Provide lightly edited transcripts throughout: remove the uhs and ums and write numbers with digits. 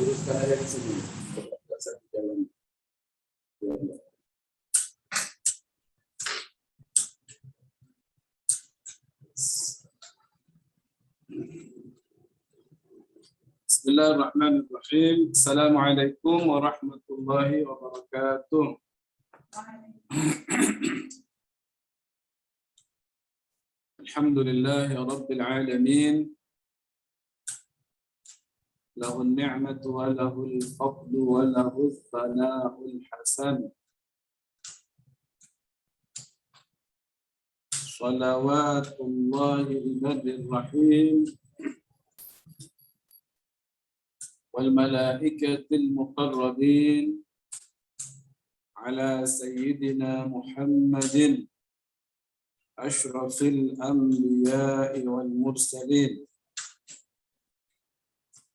Luruskan aja di sini. Jalan. Bismillahirrahmanirrahim. Assalamualaikum warahmatullahi wabarakatuh. Alhamdulillahi rabbil alamin. Lahul ni'matu wa lahul fadlu wa lahul thana'ul hasan. Salawatullahi ibadir rahim. Wal malaikatil muqarrabin ala sayyidina Muhammadin ashrafil anbiya'i wal mursalin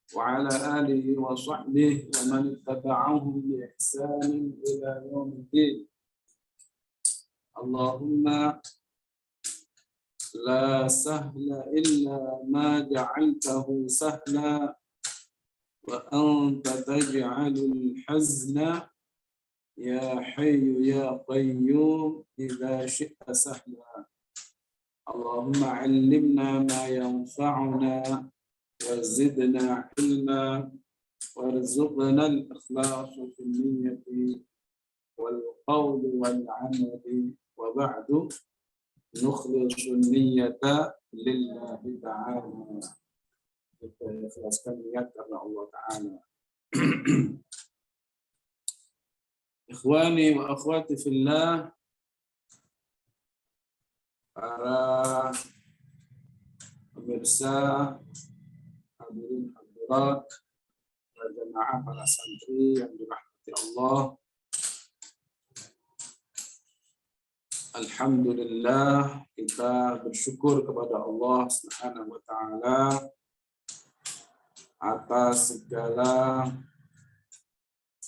wa ala alihi wa sahbihi wa man ittaba'ahum bi ihsanin ila yaumiddin. Allahumma la sahla illa ma ja'altahu sahla wa anta taj'alul hazna ya hayyu ya qayyum idza syi'ta sahla. Allahumma 'allimna ma yanfa'una wa zidna 'ilma warzuqna al-ikhlasa fil niyyati wal qawli wal 'amali wa ba'du nukhlisu niyyata lillahi ta'ala. Kita ikhlaskan niat karena Allah Ta'ala. Ikhwani wa akhwati fillah, para pemirsa, hadirin hadirat, para jemaah, para santri yang dirahmati Allah. Alhamdulillah, kita bersyukur kepada Allah Subhanahu wa Ta'ala atas segala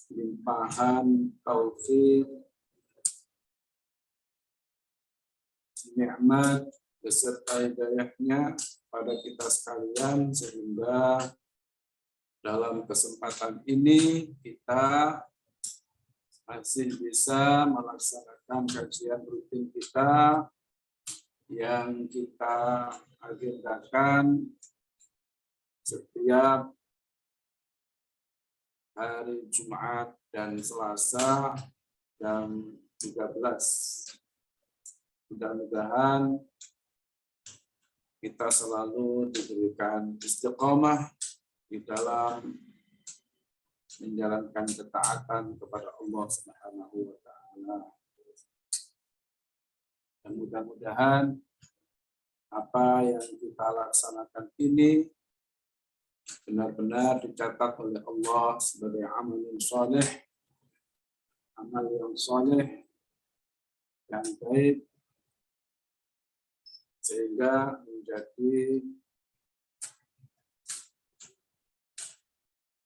limpahan taufik, nikmat beserta hidayahnya pada kita sekalian, sehingga dalam kesempatan ini kita masih bisa melaksanakan kajian rutin kita yang kita agendakan setiap hari Jumat dan Selasa jam 13. Mudah-mudahan kita selalu diberikan istiqomah di dalam menjalankan ketaatan kepada Allah Subhanahu wa Ta'ala. Dan mudah-mudahan apa yang kita laksanakan ini benar-benar dicatat oleh Allah sebagai amal yang saleh, yang baik, sehingga menjadi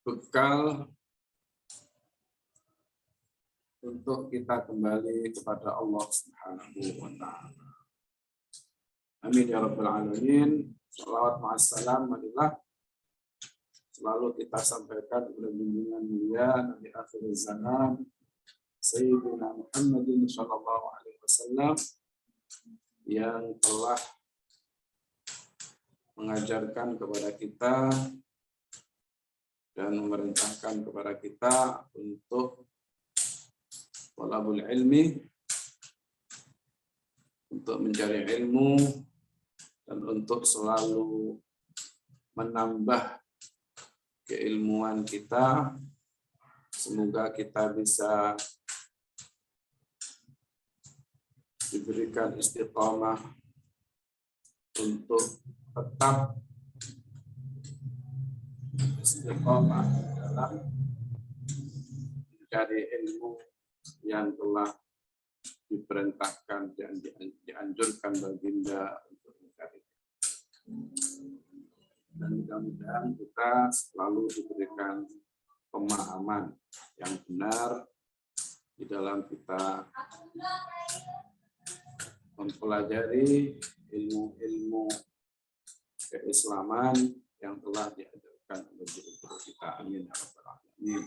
bekal untuk kita kembali kepada Allah Subhanahu wa Ta'ala. Amin ya rabbal alamin. Shalawat ma'assalam marilah selalu kita sampaikan kepada junjungan mulia Nabi akhir zaman Sayyidina Muhammadin sallallahu alaihi wasallam yang telah mengajarkan kepada kita dan memerintahkan kepada kita untuk thalabul ilmi, untuk mencari ilmu dan untuk selalu menambah keilmuan kita. Semoga kita bisa diberikan istiqamah untuk tetap istiqamah dalam mencari ilmu yang telah diperintahkan dan dianjurkan baginda untuk mencari. Dan mudah-mudahan kita selalu diberikan pemahaman yang benar di dalam kita mempelajari ilmu-ilmu keislaman yang telah diajarkan oleh guru kita. Amin ya rabbal Ini.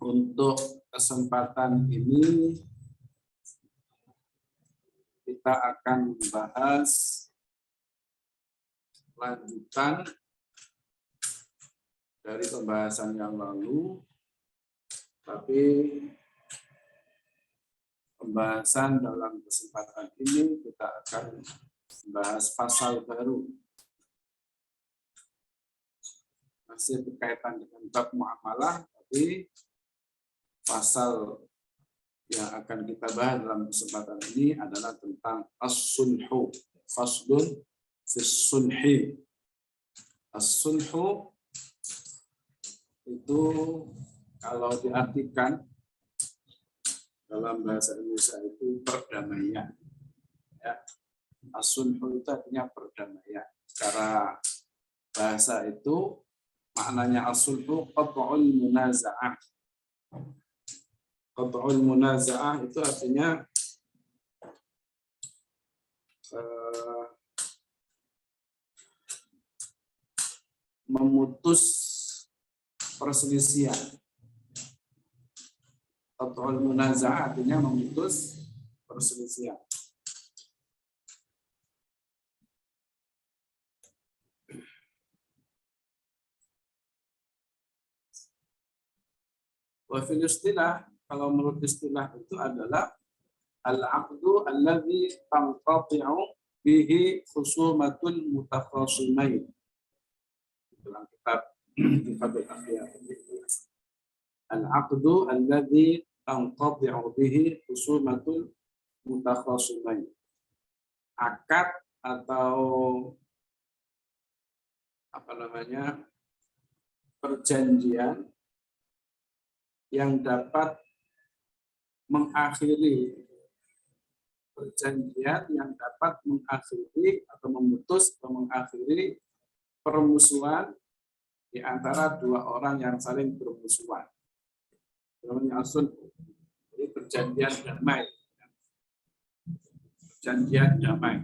Untuk kesempatan ini kita akan membahas lanjutan dari pembahasan yang lalu, tapi pembahasan dalam kesempatan ini kita akan membahas pasal baru. Masih berkaitan dengan bab muamalah, tapi pasal yang akan kita bahas dalam kesempatan ini adalah tentang as-sulhu. Faslun fis sulhi. As-sulhu itu kalau diartikan dalam bahasa Indonesia itu perdamaian. Ya. As-sulhu itu artinya perdamaian. Secara bahasa itu maknanya as-sulhu qat'ul munaza'ah. Qat'ul munaza'ah itu artinya memutus perselisihan. Qat'ul munaza'ah artinya memutus perselisihan. Wa fil istilah, kalau menurut istilah itu adalah al-aqdu alladhi tanqati'u bihi khusumatul mutakhasimain. Dalam kitab Kitabul Akhyar. Al-aqdu alladhi tanqati'u bihi khusumatul mutakhasimain. Akad atau perjanjian yang dapat mengakhiri atau memutus atau mengakhiri permusuhan di antara dua orang yang saling bermusuhan. Namanya as-sulh. Jadi perjanjian damai. Perjanjian damai.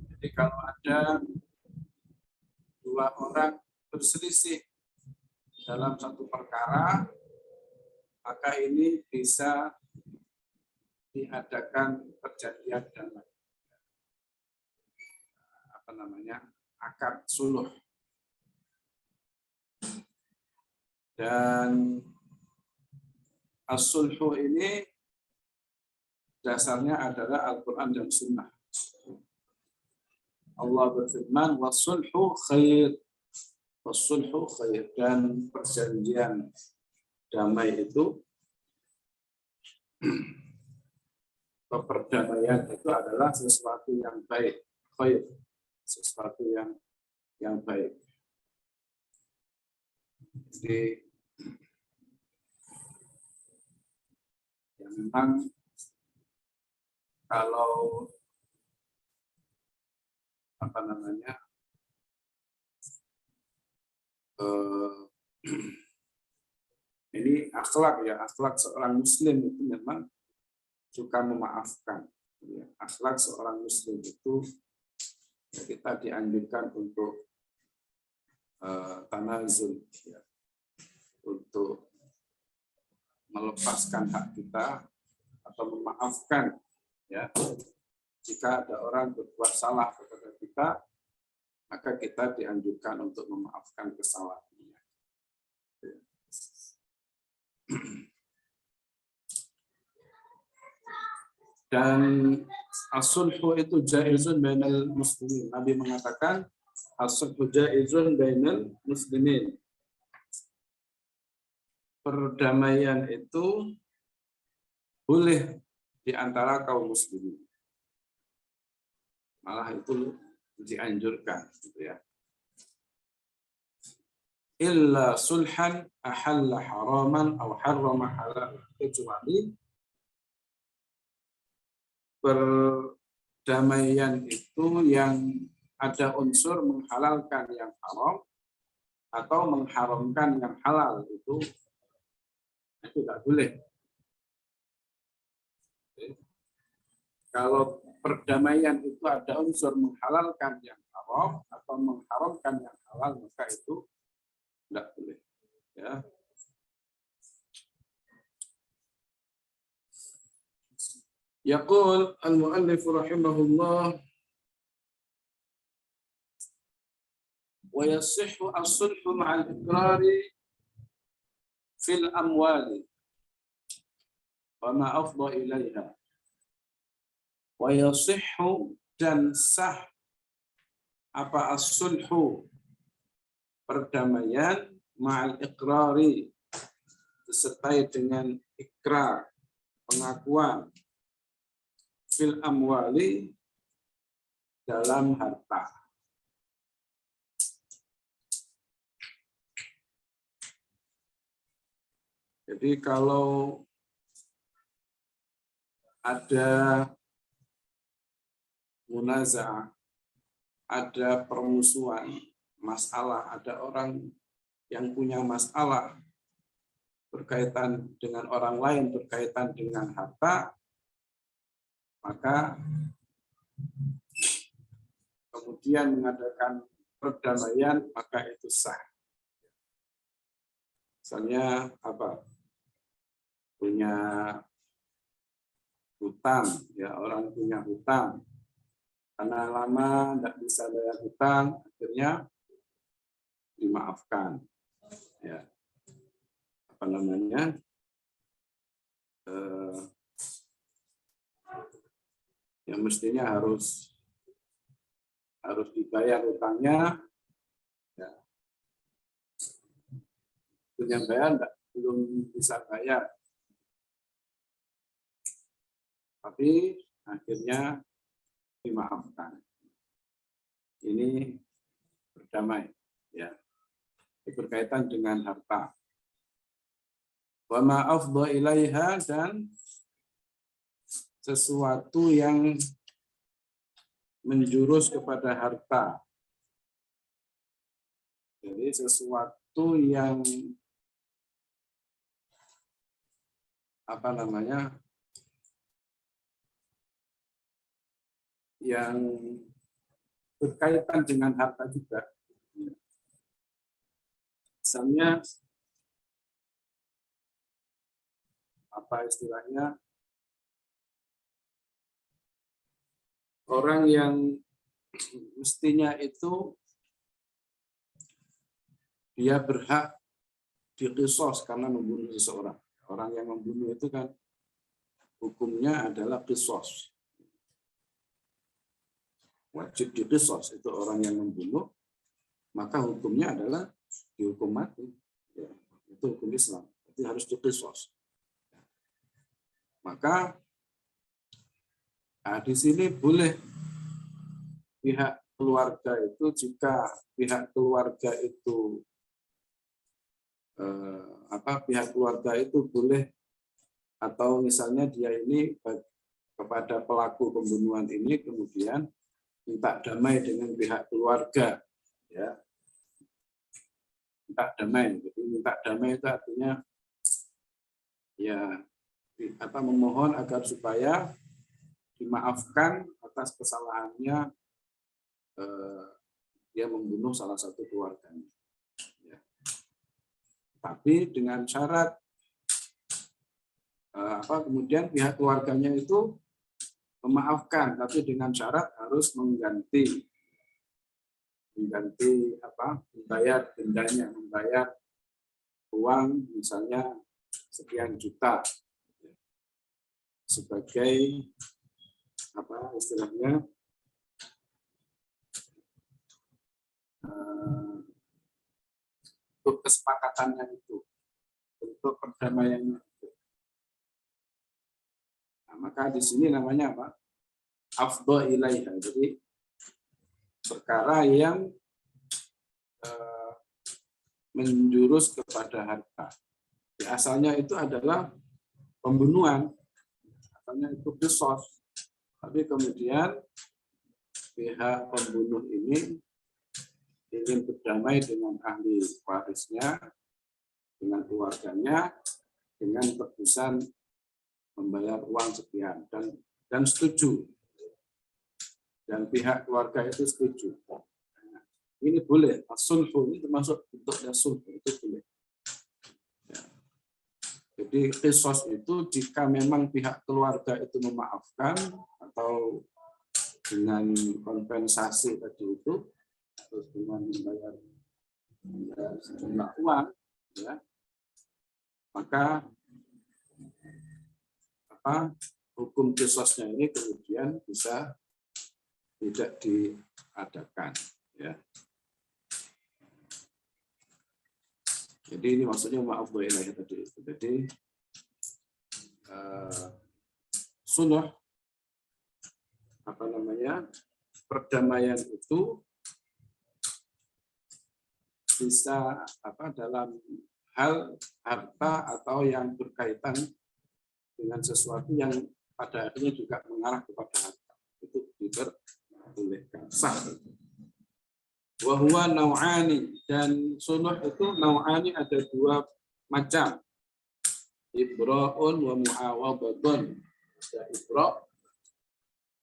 Jadi kalau ada dua orang berselisih dalam satu perkara, maka ini bisa diadakan perjanjian damai. Akad suluh. Dan as-sulhu ini dasarnya adalah Al-Quran dan Sunnah. Allah berfirman, was-sulhu khair. Was-sulhu khair. Dan perjanjian damai itu, perdamaian itu adalah sesuatu yang baik. Khair. Sesuatu yang baik. Jadi ya memang kalau ini akhlak seorang muslim itu memang suka memaafkan. Akhlak seorang muslim itu kita dianjurkan untuk tanazul, untuk melepaskan hak kita atau memaafkan, ya. Jika ada orang berbuat salah kepada kita, maka kita dianjurkan untuk memaafkan kesalahannya. Dan as-sulhu itu jaizun bainal muslimin. Nabi mengatakan as-sulhu jaizun bainal muslimin. Perdamaian itu boleh di antara kaum muslimin. Malah itu dianjurkan, gitu ya. Illa sulhan ahalla haraman aw harrama halal. Kecuali perdamaian itu yang ada unsur menghalalkan yang haram atau mengharamkan yang halal, itu tidak boleh. Kalau perdamaian itu ada unsur menghalalkan yang haram atau mengharamkan yang halal, maka itu tidak boleh. Ya. Yaqul al-mu'allif rahimahullah wa yasihhu as-sulhu ma'al iqrari fil amwali wa ma afdha ilaiha. Wa yasihhu, dan sah apa as-sulhu, perdamaian, ma'al iqrari, disertai dengan ikrar, pengakuan, fil amwali, dalam harta. Jadi kalau ada munaza'ah, ada permusuhan, masalah, ada orang yang punya masalah berkaitan dengan orang lain, berkaitan dengan harta, maka kemudian mengadakan perdamaian, maka itu sah. Misalnya apa? Punya hutang, ya, orang punya hutang, karena lama tidak bisa bayar hutang, akhirnya dimaafkan. Ya, apa namanya? Yang mestinya harus dibayar hutangnya, ya. Punya bayar belum bisa bayar, tapi akhirnya dimaafkan. Ini berdamai, ya, berkaitan dengan harta. Wa ma afdha ilaiha, dan sesuatu yang menjurus kepada harta. Jadi sesuatu yang apa namanya? Yang berkaitan dengan harta juga. Misalnya apa istilahnya? Orang yang mestinya itu dia berhak diqisas karena membunuh seseorang. Orang yang membunuh itu kan hukumnya adalah qisas. Wajib diqisas, itu orang yang membunuh, maka hukumnya adalah dihukum mati. Ya, itu hukum Islam. Itu harus diqisas. Maka di sini boleh pihak keluarga itu, jika pihak keluarga itu pihak keluarga itu boleh, atau misalnya dia ini kepada pelaku pembunuhan ini kemudian minta damai dengan pihak keluarga, ya, minta damai. Jadi minta damai itu artinya ya memohon agar supaya dimaafkan atas kesalahannya dia membunuh salah satu keluarganya. Ya. Tapi dengan syarat kemudian pihak keluarganya itu memaafkan, tapi dengan syarat harus mengganti membayar dendanya, membayar uang misalnya sekian juta sebagai istilahnya untuk kesepakatannya itu, untuk perdamaiannya itu. Nah, maka di sini namanya apa? Afdha ilaiha. Jadi perkara yang menjurus kepada harta. Asalnya itu adalah pembunuhan, asalnya itu qisas. Tapi kemudian pihak pembunuh ini ingin berdamai dengan ahli warisnya, dengan keluarganya, dengan tebusan membayar uang sekian, dan dan setuju, dan pihak keluarga itu setuju. Ini boleh, sulhu ini termasuk bentuknya sulhu, itu boleh. Ya. Jadi qisas itu jika memang pihak keluarga itu memaafkan atau dengan kompensasi tadi itu, atau dengan membayar sejumlah uang, ya, maka hukum qisasnya ini kemudian bisa tidak diadakan. Ya. Jadi ini maksudnya maaf boleh tadi. Jadi sulh perdamaian itu bisa dalam hal harta atau yang berkaitan dengan sesuatu yang pada akhirnya juga mengarah kepada harta, itu diperbolehkan, sah. Wa huwa nau'ani, dan sulh itu nau'ani ada dua macam, ibra'un wa mu'awadhatun. Ada ibra'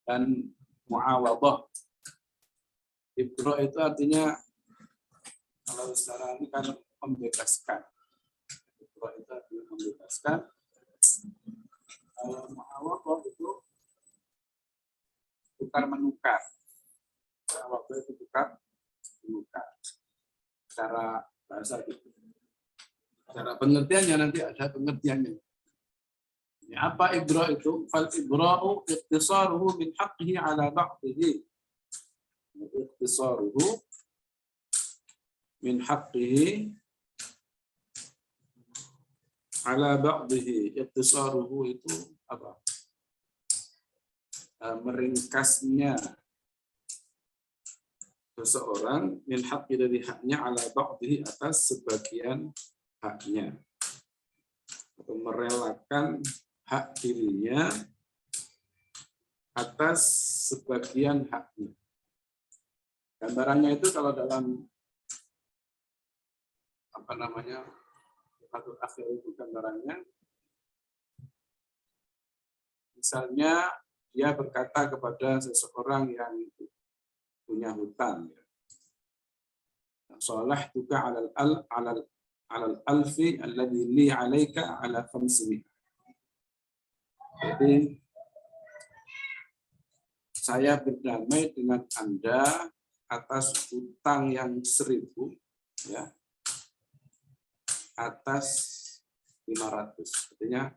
dan mu'awadhah. Ibra' itu artinya kalau secara ini kan membebaskan. Ibra' itu artinya membebaskan. Mu'awadhah itu tukar menukar. Mu'awadhah itu tukar menukar. Secara bahasa gitu. Secara pengertiannya nanti ada pengertiannya. Apa ibra' itu? Fal ibra'u ikhtisaruhu min haqqihi ala ba'dihi. Ikhtisaruhu min haqqihi ala ba'dihi. Ikhtisaruhu itu apa? Meringkasnya seseorang min haqqi dari haknya ala ba'dihi atas sebagian haknya. Atau merelakan hak dirinya atas sebagian haknya. Gambarannya itu kalau dalam satu akhir itu gambarannya, misalnya dia berkata kepada seseorang yang punya hutang, salahtuka alal alfi alladhi li alaika ala 500. Jadi saya berdamai dengan Anda atas hutang yang 1.000, ya, atas 500. Artinya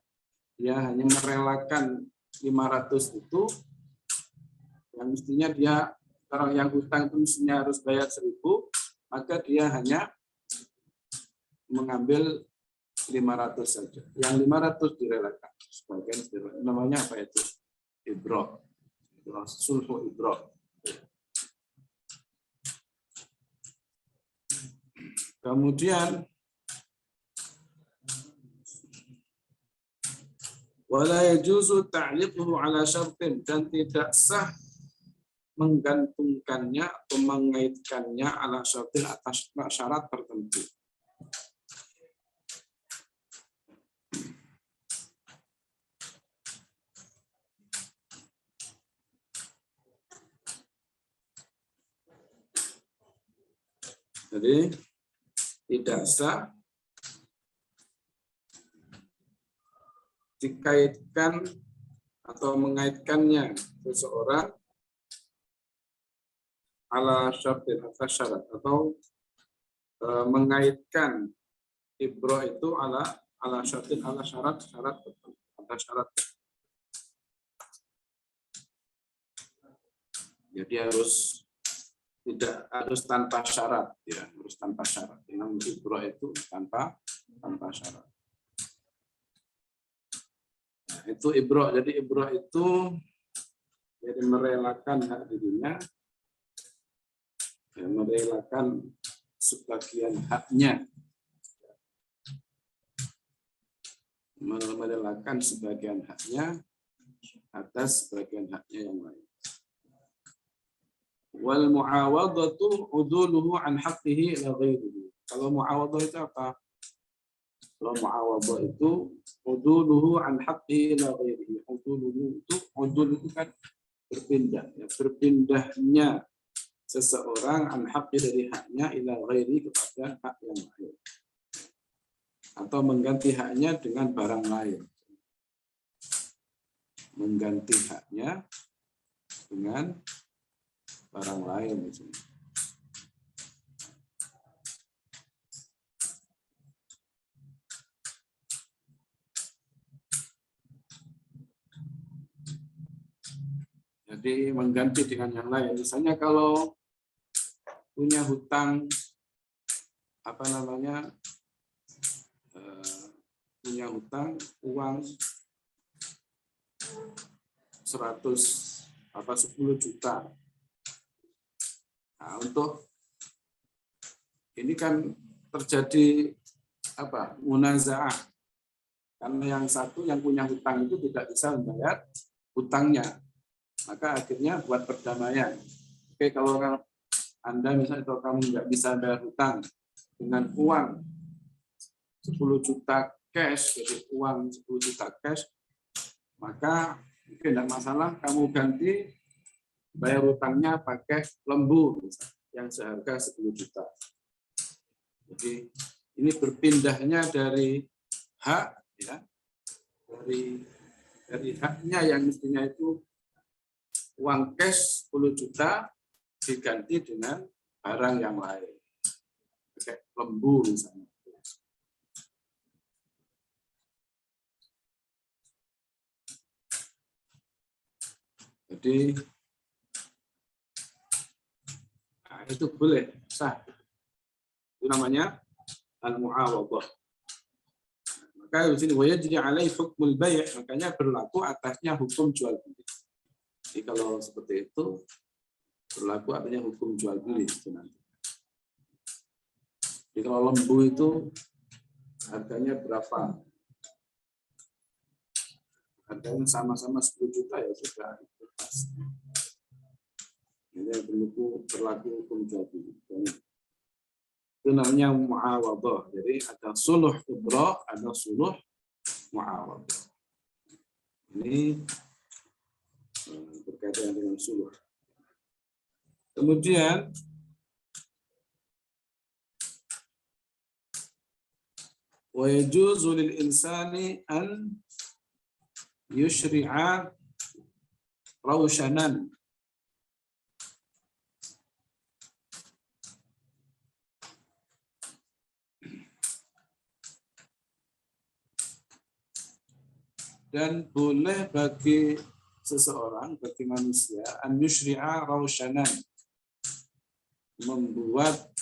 dia hanya merelakan 500 itu, yang mestinya dia, orang yang hutang itu mestinya harus bayar 1.000, maka dia hanya mengambil 500 saja. Yang 500 direlakan. Sebagian namanya apa itu? Ibra'. Sulhu ibra'. Kemudian wala yajuzu ta'liquhu ala syartin, dan tidak sah menggantungkannya atau mengaitkannya ala syartin atas syarat tertentu. Jadi tidak sah dikaitkan atau mengaitkannya seseorang ala syartin atas syarat, atau mengaitkan ibra' itu ala syartin ala syarat atas syarat. Jadi tidak harus tanpa syarat, ya, harus tanpa syarat. Yang ibra' itu tanpa syarat. Nah, itu ibra'. Jadi ibra' itu jadi merelakan hak dirinya, ya, merelakan sebagian haknya, merelakan sebagian haknya atas sebagian haknya yang lain. Wal mu'awadhatu uduluhu an haqqihi ila ghairihi. Kalau mu'awadhah itu apa? Kalau mu'awadhah itu uduluhu an haqqi ila ghairihi. Uduluhu itu, udul itu kan berpindah, ya, berpindahnya seseorang an haqqi dari haknya ila ghairi kepada hak yang lain, atau mengganti haknya dengan barang lain. Mengganti haknya dengan barang lain misalnya. Jadi mengganti dengan yang lain. Misalnya kalau punya hutang punya hutang uang 10 juta. Nah, untuk ini kan terjadi munazaah, karena yang satu yang punya hutang itu tidak bisa membayar hutangnya, maka akhirnya buat perdamaian. Oke, kalau Anda misalnya kalau kamu nggak bisa bayar hutang dengan uang 10 juta cash, jadi uang 10 juta cash, maka mungkin tidak masalah kamu ganti bayar hutangnya pakai lembu yang seharga 10 juta. Jadi ini berpindahnya dari hak, ya, dari haknya yang mestinya itu uang cash 10 juta diganti dengan barang yang lain, pakai lembu misalnya. Jadi itu boleh, sah. Itu namanya al-mu'awadhah. Maka di sini wajib alai hukmul bai', makanya berlaku atasnya hukum jual beli. Jadi kalau seperti itu berlaku artinya hukum jual beli itu nanti. Jadi kalau lembu itu harganya berapa? Harganya sama-sama 10 juta ya sudah itu pas. Ini berlaku hukum jual beli. Itu namanya mu'awadhah. Jadi ada suluh ibra, ada suluh mu'awadhah. Ini berkaitan dengan suluh. Kemudian wa yajuzu lil insani an yushri'a rawshanan. Dan boleh bagi seseorang, bagi manusia, an yushri'a rawshanan, membuat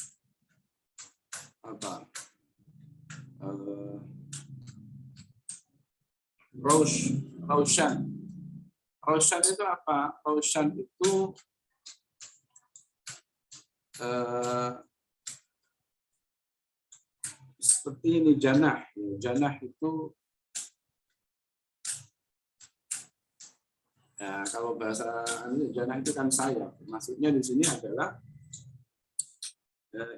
rawshan. Rawshan itu apa? Rawshan itu seperti ini janah. Janah itu ya, kalau bahasa janah itu kan sayap. Maksudnya di sini adalah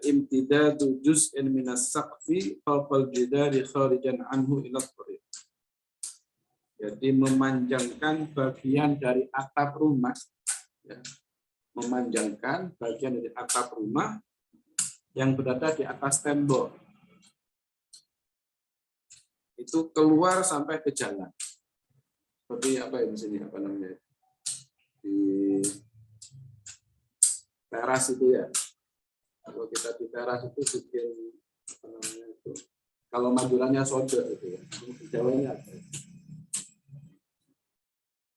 imtidadu juz'in minas saqfi fawqal jidari kharijan anhu ila thariq. Jadi memanjangkan bagian dari atap rumah, ya. Memanjangkan bagian dari atap rumah yang berada di atas tembok. Itu keluar sampai ke jalan. Seperti apa ya di sini, apa namanya? Di teras itu ya. Kalau kita di teras itu bikin apa namanya itu? Kalau majulannya sode itu ya. Di Jawanya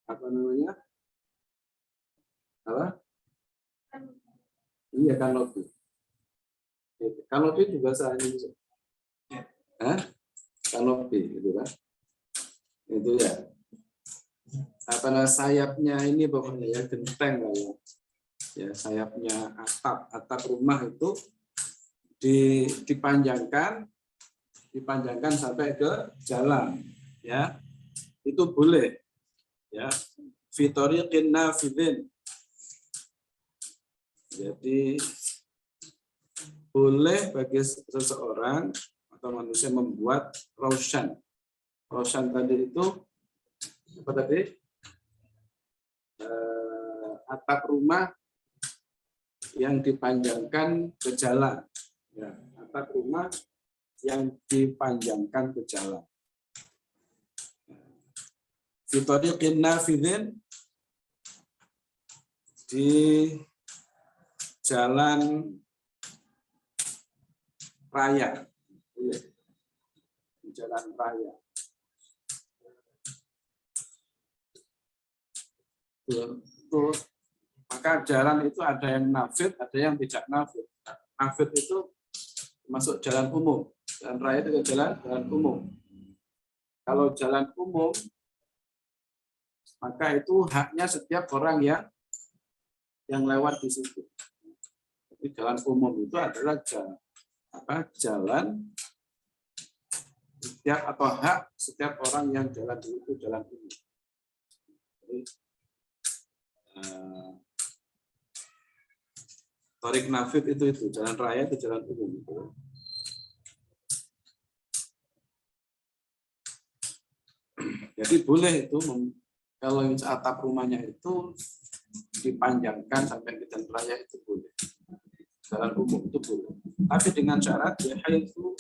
apa namanya? Apa? Iya, kanopi. Kanopi juga bahasa Indonesia. Kanopi itu kan. Itu ya. Apa namanya sayapnya ini pokoknya ya genteng lah ya. Ya, sayapnya atap rumah itu dipanjangkan sampai ke jalan, ya. Itu boleh. Ya. Fitoriqin nafidin. Jadi boleh bagi seseorang atau manusia membuat raushan. Raushan tadi itu apa tadi? Atap rumah yang dipanjangkan ke jalan. Ya, atap rumah yang dipanjangkan ke jalan. Fitariqin nafidhin, di jalan raya. Di jalan raya. Tuh. Maka jalan itu ada yang nafid, ada yang tidak nafid. Nafid itu masuk jalan umum. Jalan raya itu jalan umum. Kalau jalan umum, maka itu haknya setiap orang yang lewat di situ. Jadi jalan umum itu adalah jalan setiap atau hak setiap orang yang jalan di itu jalan umum. Jadi, Tarik nafid itu jalan raya itu jalan umum. Jadi boleh itu kalau atap rumahnya itu dipanjangkan sampai ke jalan raya itu boleh. Jalan umum itu boleh. Tapi dengan syarat yaitu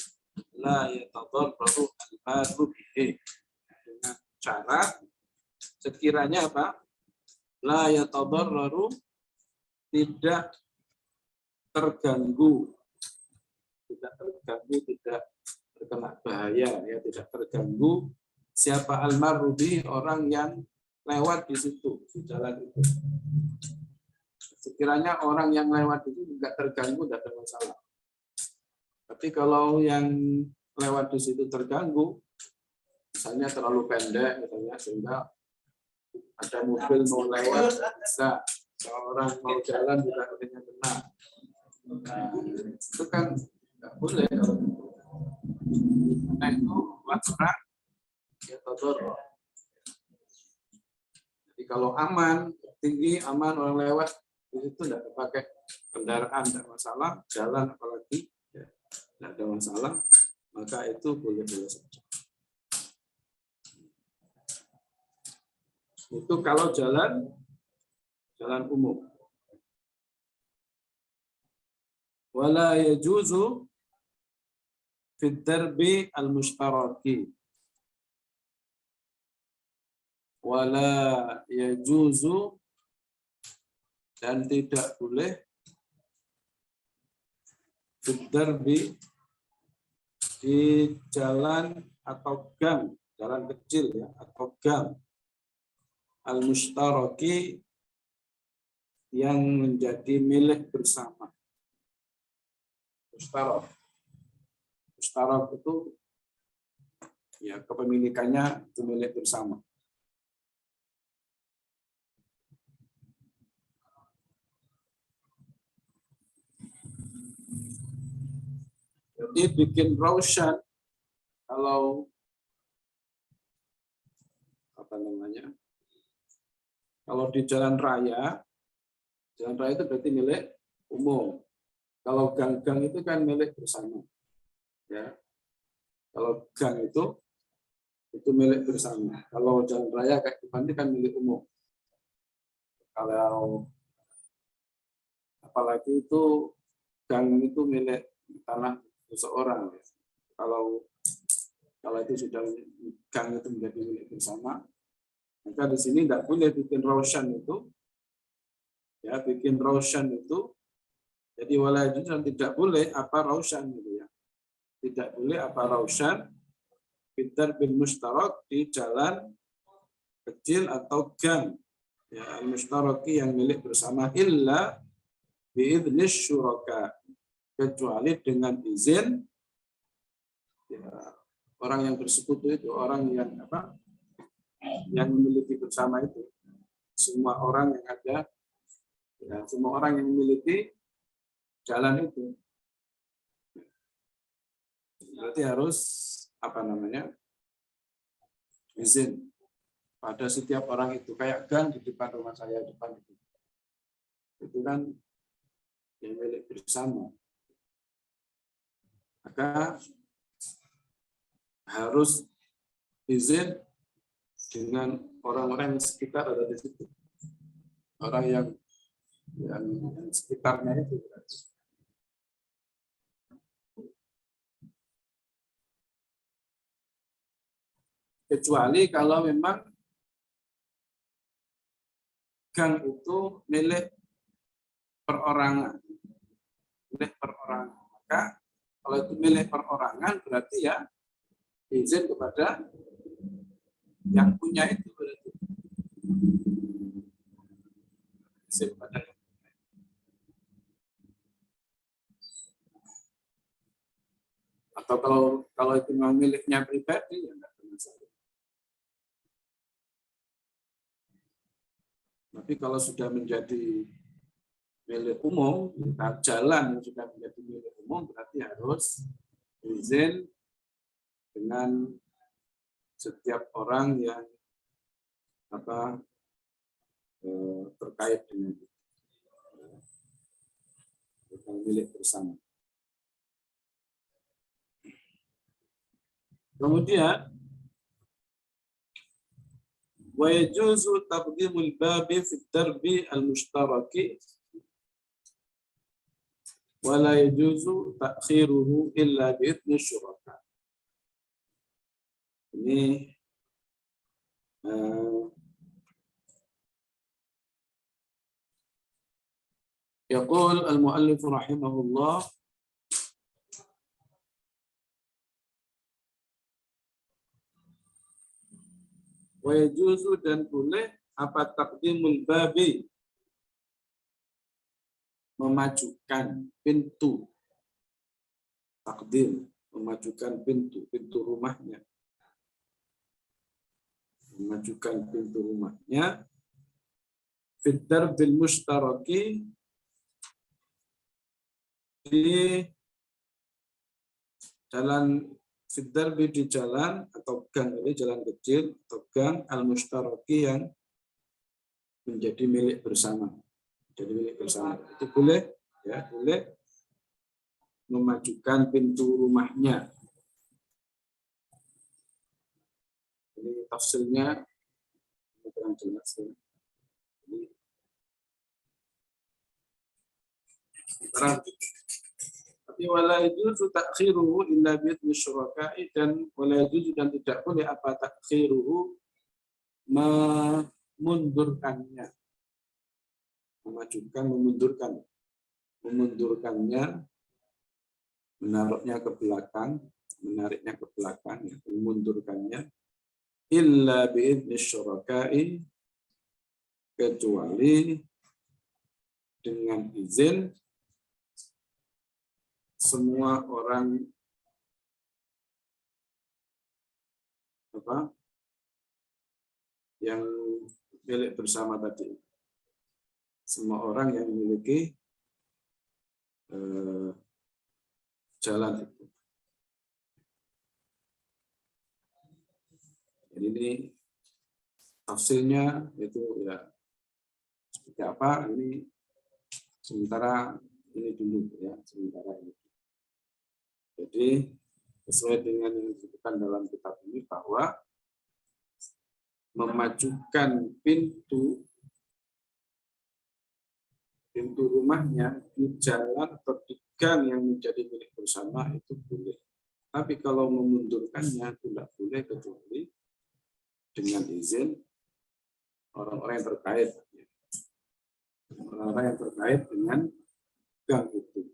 la yatadarraru al-baru bihi. Dengan syarat sekiranya apa? La yatadarraru, tidak terganggu, tidak terkena bahaya, ya, tidak terganggu siapa almarudi, orang yang lewat di situ, di jalan itu. Sekiranya orang yang lewat itu tidak terganggu, tidak ada masalah. Tapi kalau yang lewat di situ terganggu, misalnya terlalu pendek, misalnya, sehingga ada mobil mau lewat, bisa seorang mau jalan juga akhirnya kena. Nah, itu kan nggak boleh. Nah, itu aturan ya todor. Jadi kalau aman, tinggi, aman, orang lewat, itu tidak pakai kendaraan, tidak masalah, jalan apalagi, ya, tidak ada masalah, maka itu boleh-boleh saja. Itu kalau jalan umum. Wala yajuzu fid darbi al-mushtaraki. Wala yajuzu, dan tidak boleh fid darbi, di jalan atau gang, jalan kecil ya, atau gang al-mushtaraki, yang menjadi milik bersama. Mustarak itu ya kepemilikannya itu milik bersama. Jadi bikin raushan, kalau apa namanya? Kalau di jalan raya itu berarti milik umum. Kalau gang-gang itu kan milik bersama. Ya. Kalau gang itu milik bersama. Kalau jalan raya kayak ini kan milik umum. Kalau apalagi itu gang itu milik tanah seseorang. Ya. Kalau itu sudah gang itu menjadi milik bersama, maka di sini tidak boleh bikin raushan itu. Ya, bikin raushan itu. Jadi walaupun tidak boleh apa raushan gitu ya. Tidak boleh apa raushan bidar bin mustarak, di jalan kecil atau gang ya mustaraki yang milik bersama, illa biidnis syuraka, kecuali dengan izin ya, orang yang bersekutu itu, orang yang apa, yang memiliki bersama itu. Semua orang yang ada ya, semua orang yang memiliki jalan itu. Berarti harus apa namanya? Izin pada setiap orang itu. Kayak gang di depan rumah saya, depan itu. Itu kan yang milik bersama. Maka harus izin dengan orang-orang yang sekitar ada di situ. Orang yang sekitarnya itu. Kecuali kalau memang gang itu milik perorangan. Milik perorangan. Maka kalau itu milik perorangan berarti ya izin kepada yang punya itu berarti. Izin kepada yang punya. Atau kalau itu memang miliknya pribadi ya enggak ada masalah. Tapi kalau sudah menjadi milik umum, jalan yang sudah menjadi milik umum berarti harus izin dengan setiap orang yang terkait dengan milik bersama. Kemudian ويجوز تقديم الباب في الدرب المشترك ولا يجوز تأخيره إلا بإذن الشركاء. Ini يقول المؤلف رحمه الله wayajuzu dan boleh apa taqdimul babi memajukan pintu, takdim memajukan pintu rumahnya, memajukan pintu rumahnya fit darbil mustaraki di jalan Fidarbi di jalan atau gang, ini jalan kecil atau gang al-mustaraki yang menjadi milik bersama. Jadi milik bersama itu boleh ya, boleh memajukan pintu rumahnya. Ini tafsirnya kurang jelas. Wala yajuzu ta'khiruhu illa bi'idzni syuraka'i dan wala yajuzu dan tidak boleh apa ta'khiruhu memundurkannya, memajukan, memundurkannya, menaruhnya ke belakang, menariknya ke belakang, memundurkannya illa bi'idzni syuraka'i kecuali dengan izin semua orang yang milik bersama tadi, semua orang yang memiliki jalan itu. Jadi ini tafsirnya itu ya seperti apa, ini sementara ini dulu ya, sementara ini. Jadi sesuai dengan yang disebutkan dalam kitab ini bahwa memajukan pintu rumahnya di jalan atau di gang yang menjadi milik bersama itu boleh. Tapi kalau memundurkannya tidak boleh kecuali dengan izin orang-orang yang terkait. Orang-orang yang terkait dengan gang itu.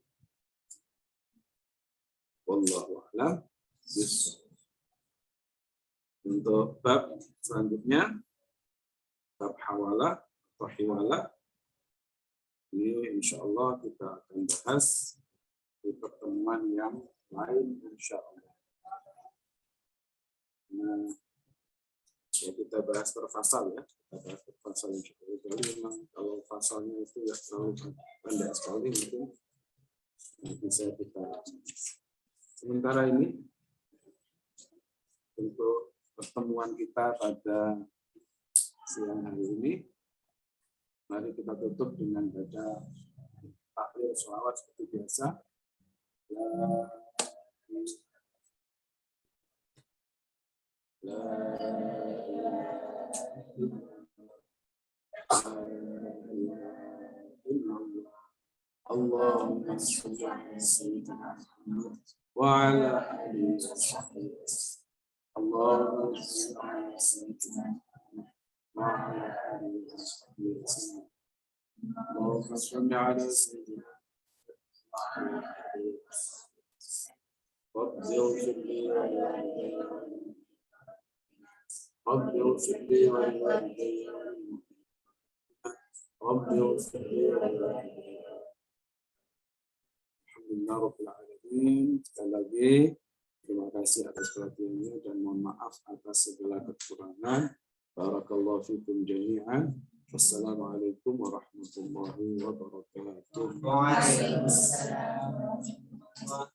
Wallahu a'lam. Untuk bab selanjutnya, bab hawala atau hiwala, ini insya Allah kita akan bahas di pertemuan yang lain insya Allah. Nah, ya kita bahas per pasal ya, kita bahas per pasal insya Allah. Jadi memang kalau pasalnya itu ya terlalu pendek sekali mungkin bisa kita. Sementara ini untuk pertemuan kita pada siang hari ini, mari kita tutup dengan baca tahlil sholawat seperti biasa. Allahumma shalli ala sayyidina Muhammad wa ala alihi wa sahbihi wasallam. Allahumma shalli ala sayyidina Muhammad wa ala alihi wa sahbihi wasallam. Allahumma shalli ala sayyidina رب اغفر لي ولوالدي رب اغفر لي ولوالدي رب اغفر لي ولوالدي. Alhamdulillah Rabbil Alamin. Sekali lagi terima kasih atas perhatiannya dan mohon maaf atas segala kekurangan. Barakallahu fikum jami'an. Wassalamualaikum warahmatullahi wabarakatuh. Waalaikumsalam.